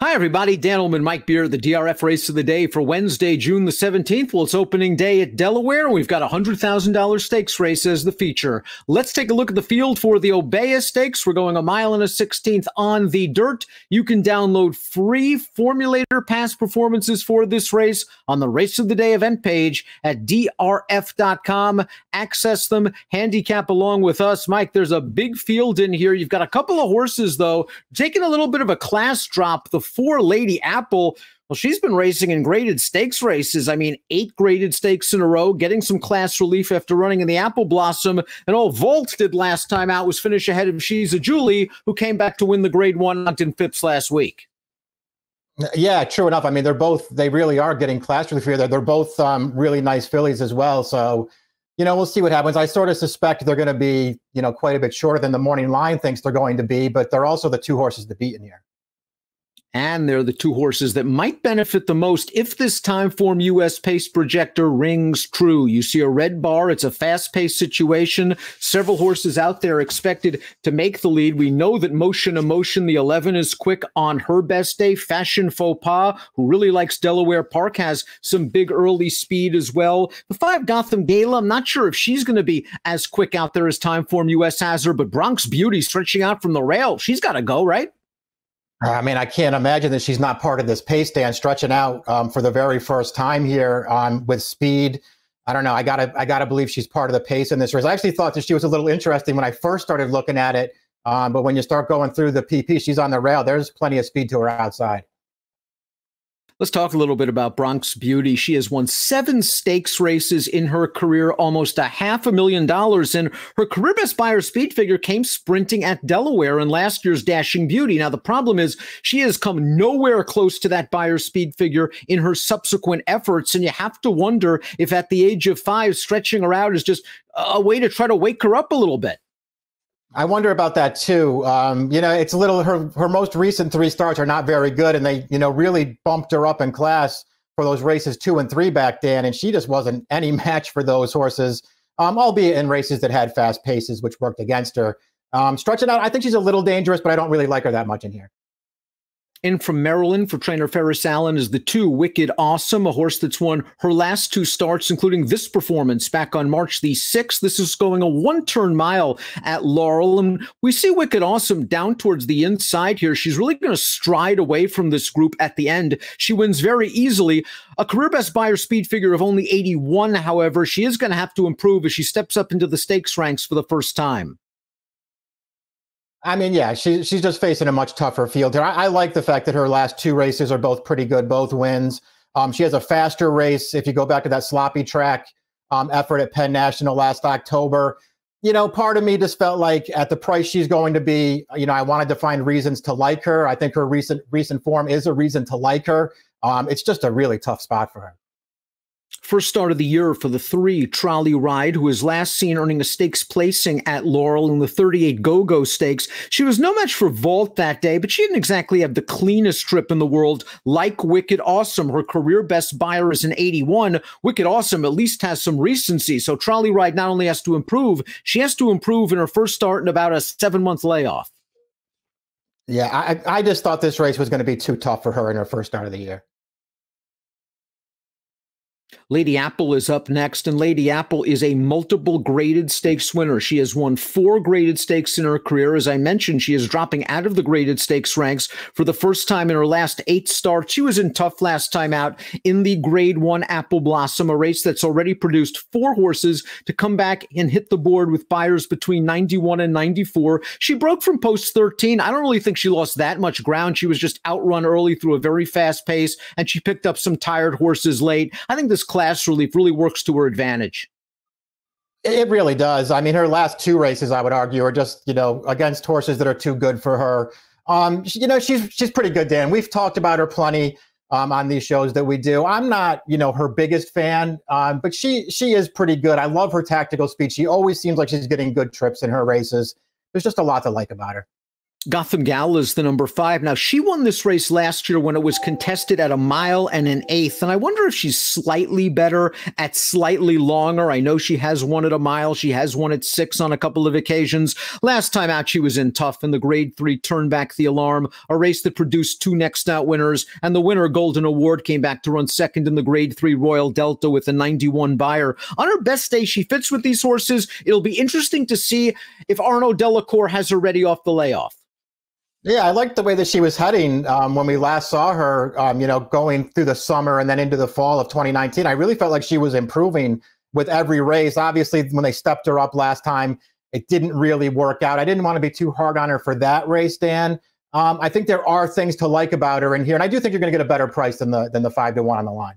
Hi, everybody. Dan Illman, Mike Beer, the DRF race of the day for Wednesday, June the 17th. Well, it's opening day at Delaware, and we've got a $100,000 stakes race as the feature. Let's take a look at the field for the Obeah Stakes. We're going 1 1/16 on the dirt. You can download free Formulator Pass performances for this race on the Race of the Day event page at DRF.com. Access them, handicap along with us. Mike, there's a big field in here. You've got a couple of horses, though, taking a little bit of a class drop. The 4 Lady Apple, well, she's been racing in graded stakes races. I mean, 8 graded stakes in a row, getting some class relief after running in the Apple Blossom. And all Volt did last time out was finish ahead of She's a Julie, who came back to win the Grade 1 Mountain Phipps last week. Yeah, true enough. I mean, they really are getting class relief here. They're both really nice fillies as well. So, we'll see what happens. I sort of suspect they're going to be, quite a bit shorter than the morning line thinks they're going to be, but they're also the 2 horses to beat in here. And they're the 2 horses that might benefit the most if this Timeform US pace projector rings true. You see a red bar. It's a fast-paced situation. Several horses out there expected to make the lead. We know that Motion Emotion, the 11, is quick on her best day. Fashion Faux Pas, who really likes Delaware Park, has some big early speed as well. The 5 Gotham Gal, I'm not sure if she's going to be as quick out there as Timeform US has her, but Bronx Beauty stretching out from the rail. She's got to go, right? I mean, I can't imagine that she's not part of this pace, Dan, stretching out for the very first time here with speed. I don't know. I gotta believe she's part of the pace in this race. I actually thought that she was a little interesting when I first started looking at it. But when you start going through the PP, she's on the rail. There's plenty of speed to her outside. Let's talk a little bit about Bronx Beauty. She has won 7 stakes races in her career, almost $500,000. And her career best Beyer speed figure came sprinting at Delaware in last year's Dashing Beauty. Now, the problem is she has come nowhere close to that Beyer speed figure in her subsequent efforts. And you have to wonder if at the age of 5, stretching her out is just a way to try to wake her up a little bit. I wonder about that too. It's a little, her most recent 3 starts are not very good, and they, really bumped her up in class for those races 2 and 3 back then, and she just wasn't any match for those horses, albeit in races that had fast paces, which worked against her. Stretching out, I think she's a little dangerous, but I don't really like her that much in here. In from Maryland for trainer Ferris Allen is the 2 Wicked Awesome, a horse that's won her last 2 starts, including this performance back on March the 6th. This is going a 1-turn mile at Laurel. And we see Wicked Awesome down towards the inside here. She's really going to stride away from this group at the end. She wins very easily. A career best Beyer speed figure of only 81, however. She is going to have to improve as she steps up into the stakes ranks for the first time. I mean, yeah, she's just facing a much tougher field here. I like the fact that her last 2 races are both pretty good, both wins. She has a faster race. If you go back to that sloppy track effort at Penn National last October, part of me just felt like at the price she's going to be, I wanted to find reasons to like her. I think her recent form is a reason to like her. It's just a really tough spot for her. First start of the year for the 3 Trolley Ride, who was last seen earning a stakes placing at Laurel in the 38 Go-Go Stakes. She was no match for Vault that day, but she didn't exactly have the cleanest trip in the world like Wicked Awesome. Her career best Beyer is an 81. Wicked Awesome at least has some recency. So Trolley Ride not only has to improve, she has to improve in her first start in about a 7-month layoff. Yeah, I just thought this race was going to be too tough for her in her first start of the year. Lady Apple is up next, and Lady Apple is a multiple graded stakes winner. She has won 4 graded stakes in her career. As I mentioned, she is dropping out of the graded stakes ranks for the first time in her last 8 starts. She was in tough last time out in the Grade 1 Apple Blossom, a race that's already produced 4 horses to come back and hit the board with Beyers between 91 and 94. She broke from post 13. I don't really think she lost that much ground. She was just outrun early through a very fast pace, and she picked up some tired horses late. I think this class relief really works to her advantage. It really does. I mean, her last 2 races, I would argue, are just, against horses that are too good for her. She's pretty good, Dan. We've talked about her plenty on these shows that we do. I'm not, her biggest fan, but she is pretty good. I love her tactical speed. She always seems like she's getting good trips in her races. There's just a lot to like about her. Gotham Gal is the number 5. Now, she won this race last year when it was contested at 1.125 miles, and I wonder if she's slightly better at slightly longer. I know she has won at 1 mile. She has won at 6 on a couple of occasions. Last time out, she was in tough in the Grade 3 Turn Back the Alarm, a race that produced 2 next out winners, and the winner, Golden Award, came back to run second in the Grade 3 Royal Delta with a 91 buyer. On her best day, she fits with these horses. It'll be interesting to see if Arnaud Delacour has her ready off the layoff. Yeah, I liked the way that she was heading when we last saw her, going through the summer and then into the fall of 2019. I really felt like she was improving with every race. Obviously, when they stepped her up last time, it didn't really work out. I didn't want to be too hard on her for that race, Dan. I think there are things to like about her in here, and I do think you're going to get a better price than the 5-1 on the line.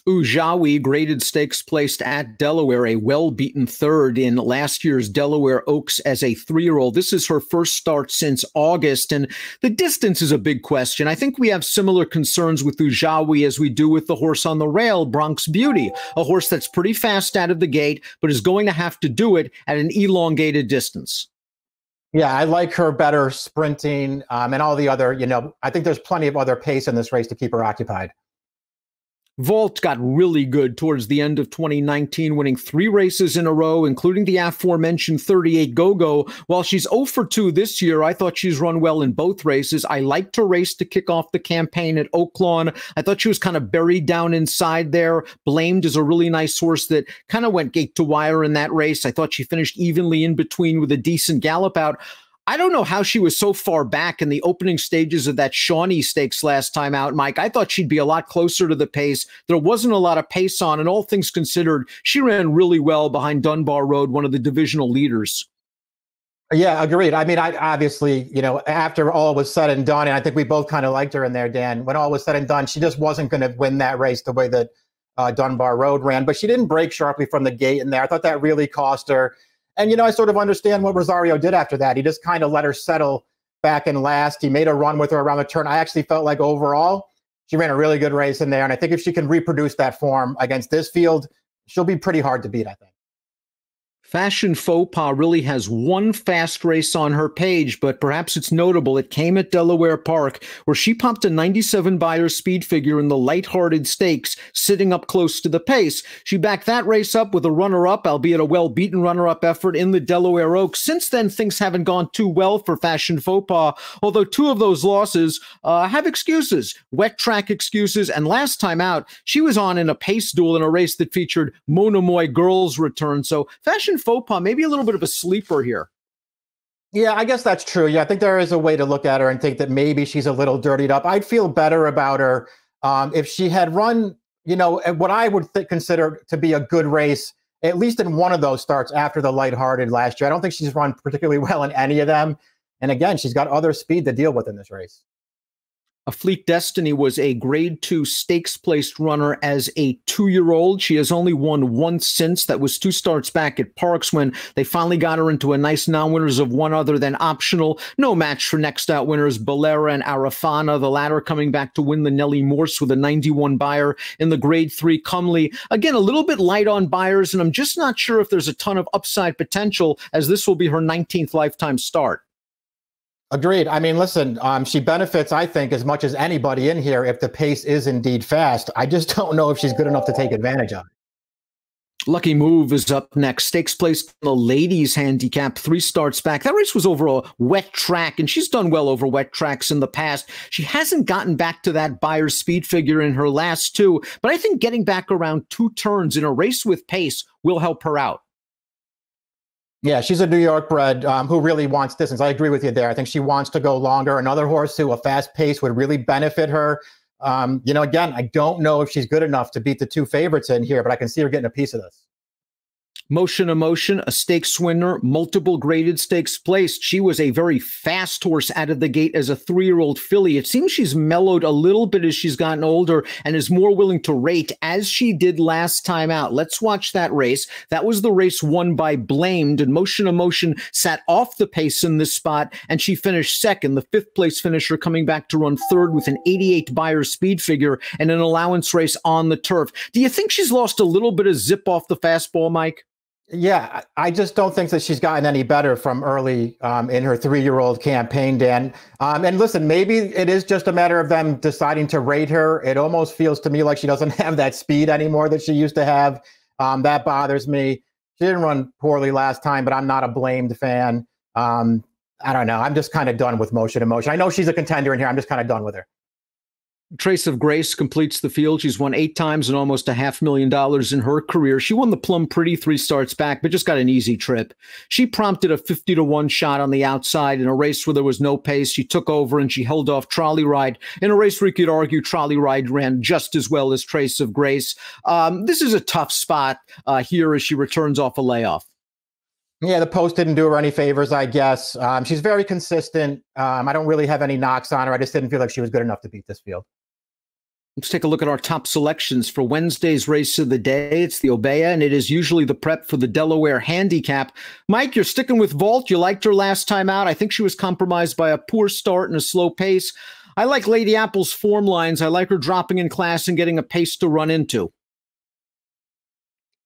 Ujawi, graded stakes placed at Delaware, a well-beaten third in last year's Delaware Oaks as a 3-year-old. This is her first start since August, and the distance is a big question. I think we have similar concerns with Ujawi as we do with the horse on the rail, Bronx Beauty, a horse that's pretty fast out of the gate, but is going to have to do it at an elongated distance. Yeah, I like her better sprinting and all the other, I think there's plenty of other pace in this race to keep her occupied. Vault got really good towards the end of 2019, winning 3 races in a row, including the aforementioned 38 Go-Go. While she's 0 for 2 this year, I thought she's run well in both races. I liked her race to kick off the campaign at Oaklawn. I thought she was kind of buried down inside there. Blamed is a really nice horse that kind of went gate to wire in that race. I thought she finished evenly in between with a decent gallop out. I don't know how she was so far back in the opening stages of that Shawnee Stakes last time out, Mike. I thought she'd be a lot closer to the pace. There wasn't a lot of pace on, and all things considered, she ran really well behind Dunbar Road, one of the divisional leaders. Yeah, agreed. I mean, I obviously, after all was said and done, and I think we both kind of liked her in there, Dan, when all was said and done, she just wasn't going to win that race the way that Dunbar Road ran, but she didn't break sharply from the gate in there. I thought that really cost her. And, I sort of understand what Rosario did after that. He just kind of let her settle back in last. He made a run with her around the turn. I actually felt like overall, she ran a really good race in there. And I think if she can reproduce that form against this field, she'll be pretty hard to beat, I think. Fashion Faux Pas really has one fast race on her page, but perhaps it's notable. It came at Delaware Park, where she popped a 97 buyer speed figure in the lighthearted stakes, sitting up close to the pace. She backed that race up with a runner-up, albeit a well-beaten runner-up effort in the Delaware Oaks. Since then, things haven't gone too well for Fashion Faux Pas, although 2 of those losses have excuses, wet track excuses, and last time out, she was on in a pace duel in a race that featured Monomoy Girls' return. So Fashion Faux Pas, maybe a little bit of a sleeper here. Yeah, I guess that's true. Yeah, I think there is a way to look at her and think that maybe she's a little dirtied up. I'd feel better about her if she had run, what I would consider to be a good race, at least in one of those starts after the lighthearted last year. I don't think she's run particularly well in any of them. And again, she's got other speed to deal with in this race. A Fleet Destiny was a grade 2 stakes-placed runner as a 2-year-old. She has only won once since. That was 2 starts back at Parks when they finally got her into a nice non-winners of one other than optional. No match for next out winners Bolera and Arafana, the latter coming back to win the Nellie Morse with a 91 buyer in the grade 3 Cumley. Again, a little bit light on buyers, and I'm just not sure if there's a ton of upside potential, as this will be her 19th lifetime start. Agreed. I mean, listen, she benefits, I think, as much as anybody in here if the pace is indeed fast. I just don't know if she's good enough to take advantage of it. Lucky Move is up next. Stakes placed in the ladies handicap, 3 starts back. That race was over a wet track, and she's done well over wet tracks in the past. She hasn't gotten back to that buyer speed figure in her last 2, but I think getting back around 2 turns in a race with pace will help her out. Yeah, she's a New York bred who really wants distance. I agree with you there. I think she wants to go longer. Another horse who a fast pace would really benefit her. Again, I don't know if she's good enough to beat the 2 favorites in here, but I can see her getting a piece of this. Motion Emotion, a stakes winner, multiple graded stakes placed. She was a very fast horse out of the gate as a 3-year-old filly. It seems she's mellowed a little bit as she's gotten older and is more willing to rate as she did last time out. Let's watch that race. That was the race won by Blamed, and Motion Emotion sat off the pace in this spot, and she finished second, the 5th place finisher coming back to run 3rd with an 88 buyer speed figure and an allowance race on the turf. Do you think she's lost a little bit of zip off the fastball, Mike? Yeah, I just don't think that she's gotten any better from early in her 3-year-old campaign, Dan. And listen, maybe it is just a matter of them deciding to rate her. It almost feels to me like she doesn't have that speed anymore that she used to have. That bothers me. She didn't run poorly last time, but I'm not a blamed fan. I don't know. I'm just kind of done with motion and motion. I know she's a contender in here. I'm just kind of done with her. Trace of Grace completes the field. She's won 8 times and almost $500,000 in her career. She won the Plum Pretty 3 starts back, but just got an easy trip. She prompted a 50-1 shot on the outside in a race where there was no pace. She took over and she held off Trolley Ride in a race where you could argue Trolley Ride ran just as well as Trace of Grace. This is a tough spot here as she returns off a layoff. Yeah, the post didn't do her any favors, I guess. She's very consistent. I don't really have any knocks on her. I just didn't feel like she was good enough to beat this field. Let's take a look at our top selections for Wednesday's race of the day. It's the Obeah, and it is usually the prep for the Delaware handicap. Mike, you're sticking with Vault. You liked her last time out. I think she was compromised by a poor start and a slow pace. I like Lady Apple's form lines. I like her dropping in class and getting a pace to run into.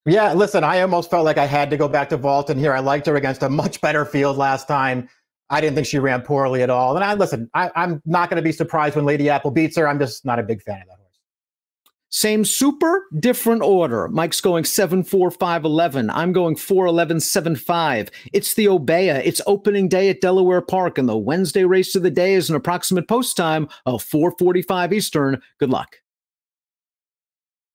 Yeah, listen, I almost felt like I had to go back to Vault, and here I liked her against a much better field last time. I didn't think she ran poorly at all. And I'm not going to be surprised when Lady Apple beats her. I'm just not a big fan of that horse. Same super, different order. Mike's going 7-4-5-11. I'm going 4-11-7-5. It's the Obeah. It's opening day at Delaware Park, and the Wednesday race of the day is an approximate post time of 4:45 Eastern. Good luck.